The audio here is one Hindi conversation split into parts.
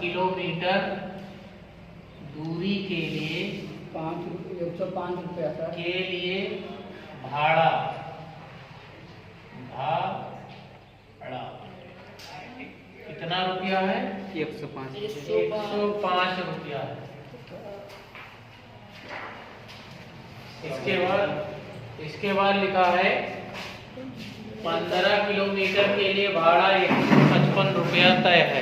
किलोमीटर दूरी के लिए 105 रुपया सर। के लिए भाड़ा कितना रुपया है? 105 105 रुपया है। इसके बाद लिखा है 15 किलोमीटर के लिए भाड़ा 155 रुपया तय है।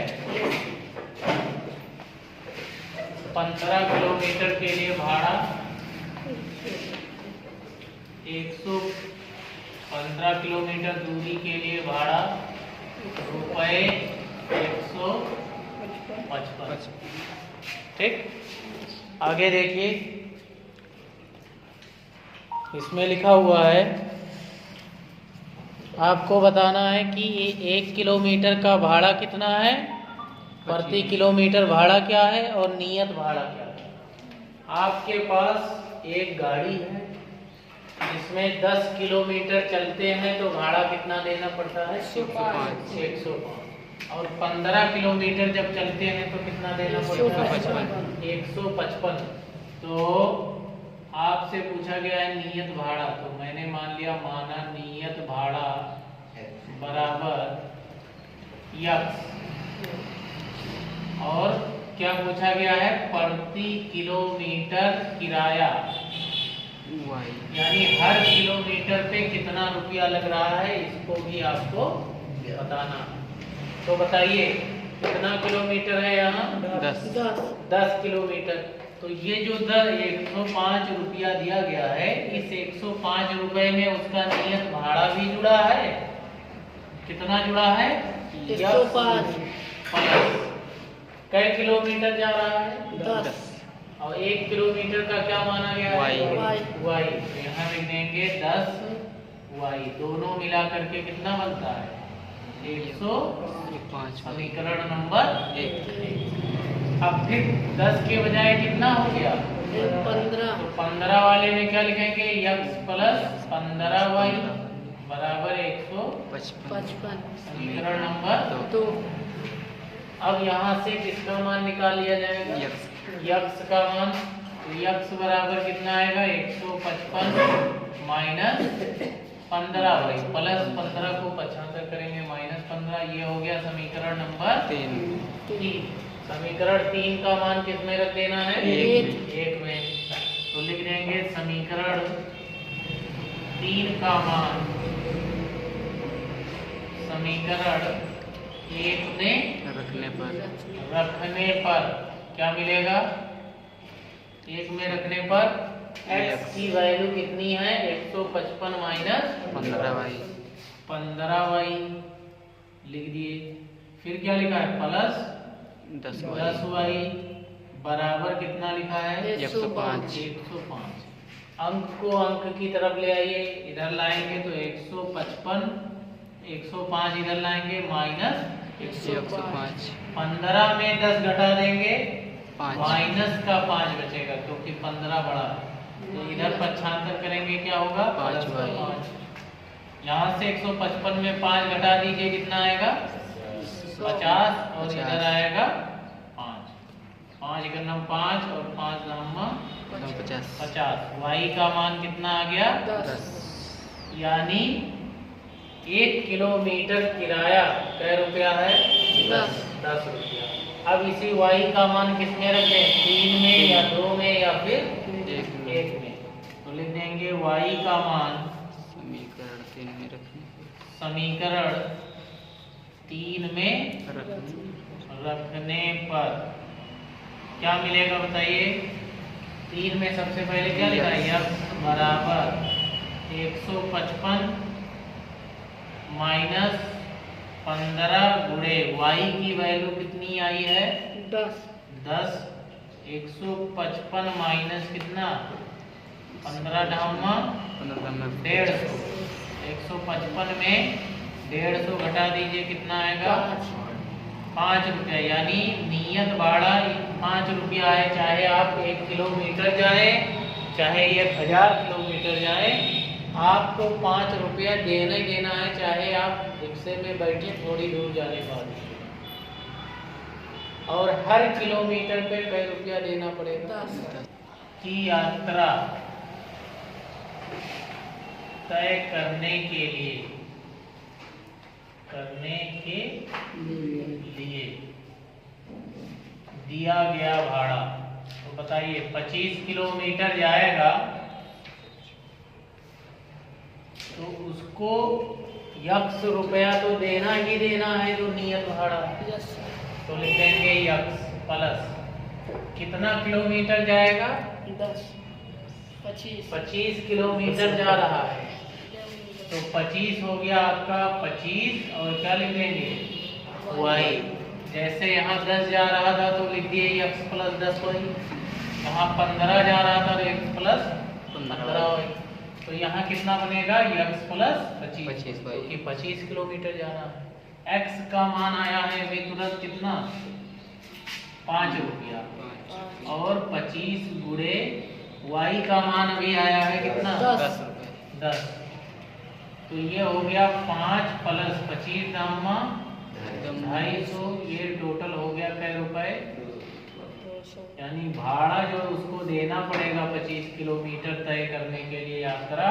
15 किलोमीटर के लिए भाड़ा 15 किलोमीटर दूरी के लिए भाड़ा रुपये 155। ठीक, आगे देखिए, इसमें लिखा हुआ है आपको बताना है कि ये 1 किलोमीटर का भाड़ा कितना है, प्रति किलोमीटर भाड़ा क्या है और नियत भाड़ा क्या है। आपके पास एक गाड़ी है जिसमें 10 किलोमीटर चलते हैं तो भाड़ा कितना देना पड़ता है? 105। और 15 किलोमीटर जब चलते हैं तो कितना देना पड़ता है? 155। तो आपसे पूछा गया है नियत भाड़ा, तो मैंने माना नियत भाड़ा बराबर यक्स, और क्या पूछा गया है? प्रति किलोमीटर किराया, यानी हर किलोमीटर पे कितना रुपया लग रहा है, इसको भी आपको बताना। तो बताइए कितना किलोमीटर है यहाँ? 10 किलोमीटर। तो ये जो 105 रुपया दिया गया है, इस 105 रुपए में उसका नियत भाड़ा भी जुड़ा है। कितना जुड़ा है? 105। कई किलोमीटर जा रहा है? 10। और 1 किलोमीटर का क्या माना गया है? वाई। तो यहाँ लिख देंगे 10 वाई। दोनों मिला करके कितना बनता है? 105। समीकरण नंबर 1। अब फिर 10 के बजाय कितना हो गया? 15। तो 15 वाले में क्या लिखेंगे? यक्स प्लस 15y बराबर 155। समीकरण नंबर 2। अब यहाँ से किसका मान निकाल लिया जाएगा? यक्स का मान। तो यक्स बराबर कितना आएगा? 155 माइनस 15y प्लस 15 को 75 करेंगे माइनस 15। ये हो गया समीकरण नंबर 3। समीकरण 3 का मान किस में रख देना है? 1 में। तो लिख देंगे समीकरण 3 का मान समीकरण 1 में रखने पर क्या मिलेगा? 1 में रखने पर x की वैल्यू कितनी है? 155 माइनस 15y लिख दिए। फिर क्या लिखा है? प्लस 10y बराबर कितना लिखा है? 105। अंक को अंक की तरफ ले आइए, इधर लाएंगे तो 105 इधर लाएंगे माइनस 105। 15 में 10 घटा देंगे, माइनस का 5 बचेगा क्योंकि 15 बड़ा है। तो इधर 75 करेंगे, क्या होगा? 5। यहाँ से 155 में 5 घटा दीजिए, कितना आएगा? 50। और इधर आएगा 5 इकन्नम 5 और 5 नम्मा 50। y का मान कितना आ गया? 10। यानी 1 किलोमीटर किराया कै रुपया है? 10 रुपया। अब इसी y का मान किस में रखें? 3 में या 2 में या फिर 1 में? तो लिख देंगे y का मान समीकरण 3 में रखने पर क्या मिलेगा बताइए? 3 में सबसे पहले क्या लिखा है? यक्स बराबर 155 माइनस 15 गुणे y की वैल्यू कितनी आई है? 10। 155 माइनस कितना? 15 ढामा 150। 155 में 150 घटा दीजिए, कितना आएगा? 5 रुपया। यानी नियत भाड़ा 5 रुपया है। चाहे आप 1 किलोमीटर जाए, चाहे 1000 किलोमीटर जाए, आपको 5 रुपया देना ही देना है, चाहे आप रिक्शे में बैठे थोड़ी दूर जाने बाद। और हर किलोमीटर पे कई रुपया देना पड़ेगा? 10। की यात्रा तय करने के लिए दिया गया भाड़ा। तो बताइए 25 किलोमीटर जाएगा तो उसको यक्स रुपया तो देना ही देना है जो नियत भाड़ा। तो लिख देंगे यक्स प्लस कितना किलोमीटर जाएगा? 10। 25। 25 किलोमीटर जा रहा है तो 25 हो गया आपका 25 और क्या लिख देंगे वाई। जैसे यहाँ 10 जा रहा था तो लिख दिए x प्लस 10 वाई। यहाँ 15 जा रहा था तो x प्लस 15 वाई। तो यहाँ कितना बनेगा x प्लस 25 क्योंकि 25 किलोमीटर जाना है। x का मान आया है वे तुरंत कितना 5 रुपया और 25 गुणे y का मान अभी आया है कितना 10। तो ये हो गया 5 प्लस 25 दामा 250। ये टोटल हो गया कै रुपए? यानी भाड़ा जो उसको देना पड़ेगा 25 किलोमीटर तय करने के लिए यात्रा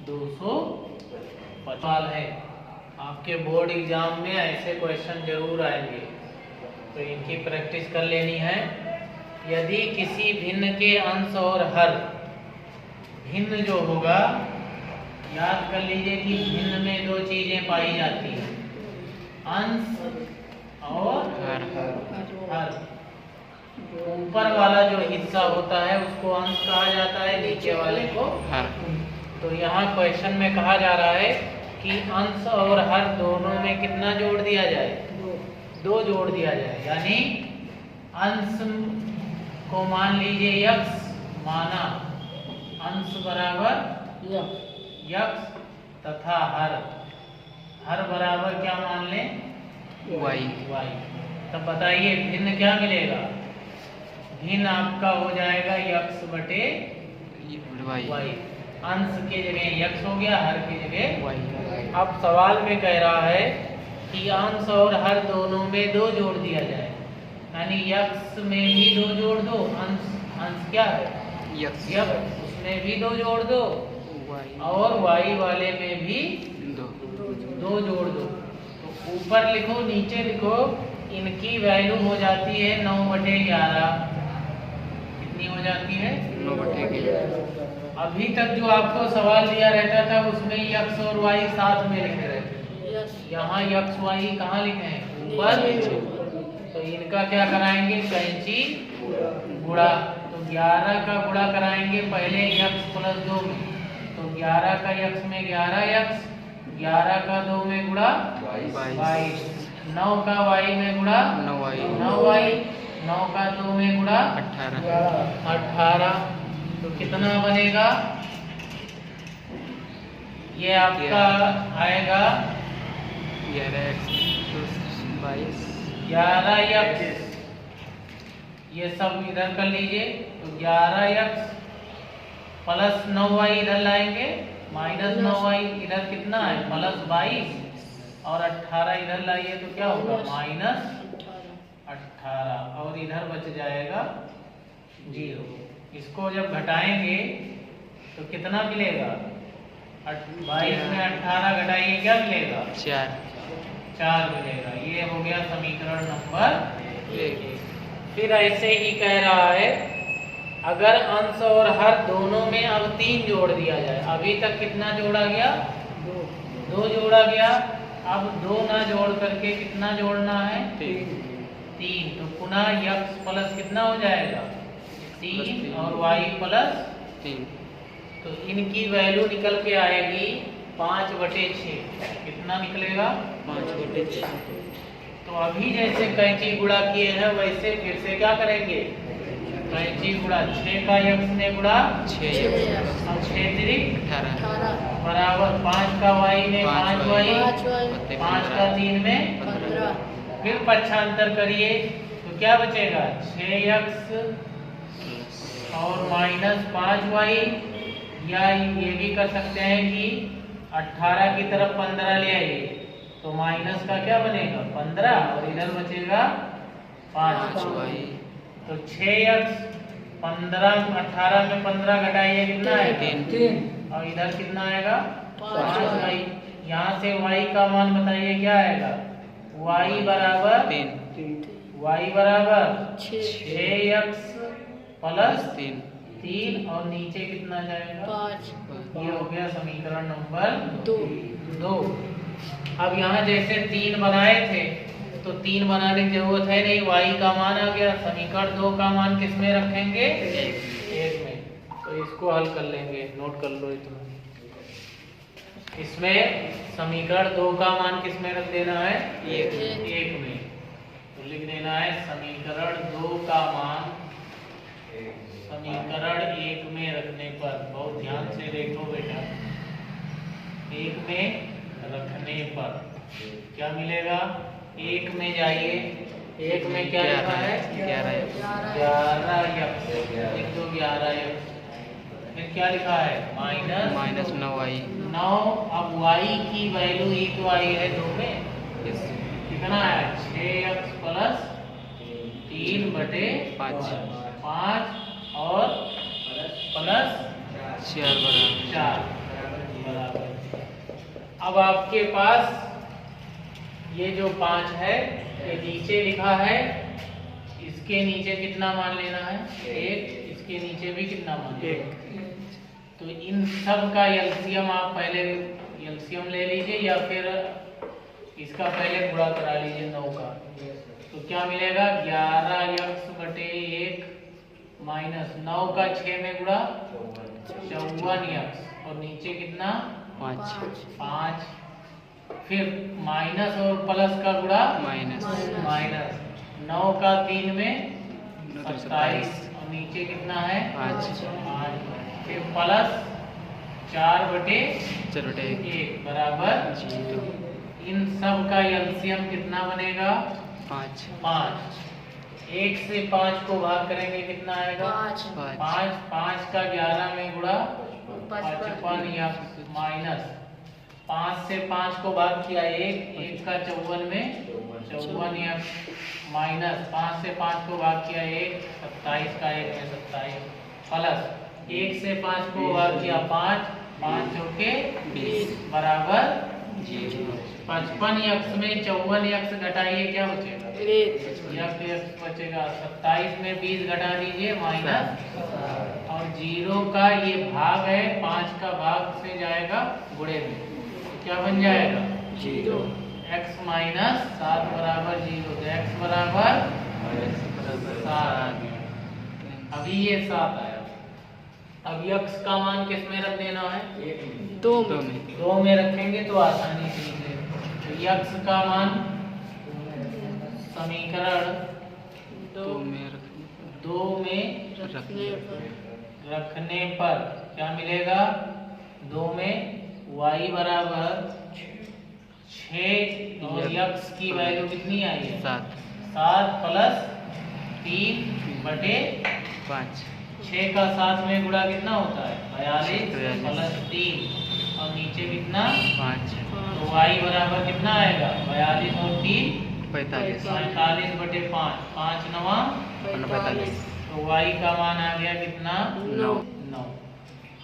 250 है। आपके बोर्ड एग्जाम में ऐसे क्वेश्चन जरूर आएंगे तो इनकी प्रैक्टिस कर लेनी है। यदि किसी भिन्न के अंश और हर, भिन्न जो होगा याद कर लीजिए कि भिन्न में दो चीजें पाई जाती हैं, अंश और हर। ऊपर वाला जो हिस्सा होता है उसको अंश कहा जाता है, नीचे वाले को हर। तो यहाँ क्वेश्चन में कहा जा रहा है कि अंश और हर दोनों में कितना जोड़ दिया जाए? 2 जोड़ दिया जाए। यानी अंश को मान लीजिए x, माना अंश बराबर यक्स तथा हर बराबर क्या मान लें? y। तब बताइए भिन्न क्या मिलेगा? भिन्न आपका हो जाएगा यक्स बटे y। अंश के जगह यक्स हो गया, हर की जगह y। अब सवाल में कह रहा है कि अंश और हर दोनों में 2 जोड़ दिया जाए। यानी यक्स में भी 2 जोड़ दो, अंश क्या है यक्स, उसमें भी 2 जोड़ दो और y वाले में भी 2 जोड़ दो। तो ऊपर लिखो नीचे लिखो, इनकी वैल्यू हो जाती है 9/11। कितनी हो जाती है? 9/11। अभी तक जो आपको सवाल दिया रहता था उसमें x और y साथ में लिखे रहते, यहाँ x y कहाँ लिखे हैं? ऊपर। तो इनका क्या कराएंगे? कैंची गुणा। तो 11 का गुणा कराएंगे पहले x प्लस 2 में, तो 11 का x में 11x, 11 का 2 में गुणा 22, 9 का y में गुणा 9y, 9 का 2 में गुणा 18। तो कितना बनेगा? ये आपका आएगा 11x। ये सब इधर कर लीजिए। तो 11x प्लस 9y इधर लाएंगे, माइनस 9y इधर कितना है? प्लस 22 और 18 इधर लाइए तो क्या होगा? माइनस 18 और इधर बच जाएगा 0। इसको जब घटाएंगे तो कितना मिलेगा? 22 में 18 घटाइए क्या मिलेगा? 4 मिलेगा। ये हो गया समीकरण नंबर 1। फिर ऐसे ही कह रहा है अगर अंश और हर दोनों में अब 3 जोड़ दिया जाए। अभी तक कितना जोड़ा गया? 2 जोड़ा गया। अब 2 ना जोड़ करके कितना जोड़ना है? 3। तो पुनः x प्लस कितना हो जाएगा? 3 और y प्लस 3। तो इनकी वैल्यू निकल के आएगी 5/6। कितना निकलेगा? 5/6। तो अभी जैसे कैंची गुणा किए हैं वैसे फिर से क्या करेंगे? कैंची गुणा 6 का x ने गुणा 6 और 6 त्रिक 18 बराबर 5 का y ने 5y, 5 का 3 में 15। फिर पक्षांतर करिए तो क्या बचेगा? 6x और माइनस 5y, या ये भी कर सकते हैं कि 18 की तरफ 15 ले आइए तो माइनस का क्या बनेगा? 15 और इधर बचेगा 5 y तो 6x 15 18 में 15 घटाइए कितना आएगा 3 और इधर कितना आएगा 5 5y। यहाँ से y का मान बताइए क्या आएगा y बराबर 6x प्लस 3 और नीचे कितना जाएगा 5 ये हो गया समीकरण नंबर 2 2। अब यहाँ जैसे 3 बनाए थे तो 3 बनाने की जरूरत है नहीं, y का मान आ गया। समीकरण 2 का मान किस में रखेंगे 1 में। तो इसको हल कर लेंगे, नोट कर लो इतना। इसमें समीकरण 2 का मान किस में रख देना है 1 में। तो लिख देना है समीकरण 2 का मान समीकरण 1 में रखने पर, बहुत ध्यान से देखो बेटा, 1 में रखने पर क्या मिलेगा 1 में जाइए, 1 में क्या लिखा है 11x, लिख दो 11x। फिर क्या लिखा है माइनस 9। अब y की वैल्यू ही तो आई है 2 में, कितना है 6x प्लस 3/5 और प्लस 4 बराबर। अब आपके पास ये जो 5 है ये नीचे लिखा है, इसके नीचे कितना मान लेना है 1, इसके नीचे भी कितना मान 1। तो इन सब का एलसीएम आप पहले एलसीएम ले लीजिए या फिर इसका पहले गुणा करा लीजिए 9 का। तो क्या मिलेगा 11x/1 माइनस 9 का 6 में गुणा 54x और नीचे कितना 5। फिर माइनस और प्लस का गुणा माइनस 9 का 3 में 27 और नीचे कितना है 5। फिर प्लस 4/1 बराबर 0। इन सब का एलसीएम कितना बनेगा 5। 1 से 5 को भाग करेंगे कितना आएगा 5 का 11 में गुणा 55 माइनस 5 से 5 को भाग किया 1 का 54 में 54 माइनस 5 से 5 को भाग किया 1 27 का 1 में 27 प्लस 1 से 5 को भाग किया 5 चौके 20 बराबर 55x में 54x घटाइए क्या बचेगा x बचेगा 27 में 20 घटा दीजिए माइनस और 0 का ये भाग है 5 का भाग से जाएगा गुणे में, तो क्या बन जाएगा 0। x माइनस 7 बराबर 0, तो x बराबर 7। अभी ये 7 आया। अब x का मान किस में रख देना है 2 में रखेंगे तो आसानी से तो x का मान समीकरण 2 में रखने पर क्या मिलेगा 2 में y बराबर 6 और x की वैल्यू कितनी आई है 7 प्लस 3/5। 6 का 7 में गुणा कितना होता है 42 प्लस 3 और नीचे कितना 5। तो y बराबर कितना आएगा 42 और 3 45/5 5 9 45। तो y का मान आ गया कितना 9।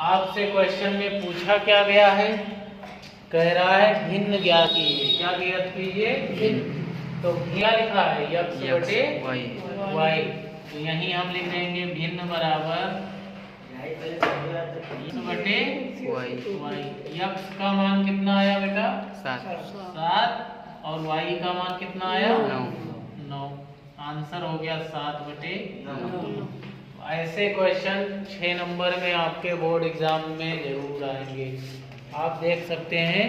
आपसे क्वेश्चन में पूछा क्या गया है, कह रहा है भिन्न ज्ञात कीजिए। क्या ज्ञात कीजिए तो क्या लिखा है x/y। तो यहीं हम लिख देंगे भिन्न बराबर x/y। x का मान कितना आया बेटा 7 और y का मान कितना आया 9। आंसर हो गया 7/9। ऐसे क्वेश्चन 6 नंबर में आपके बोर्ड एग्जाम में जरूर आएंगे। आप देख सकते हैं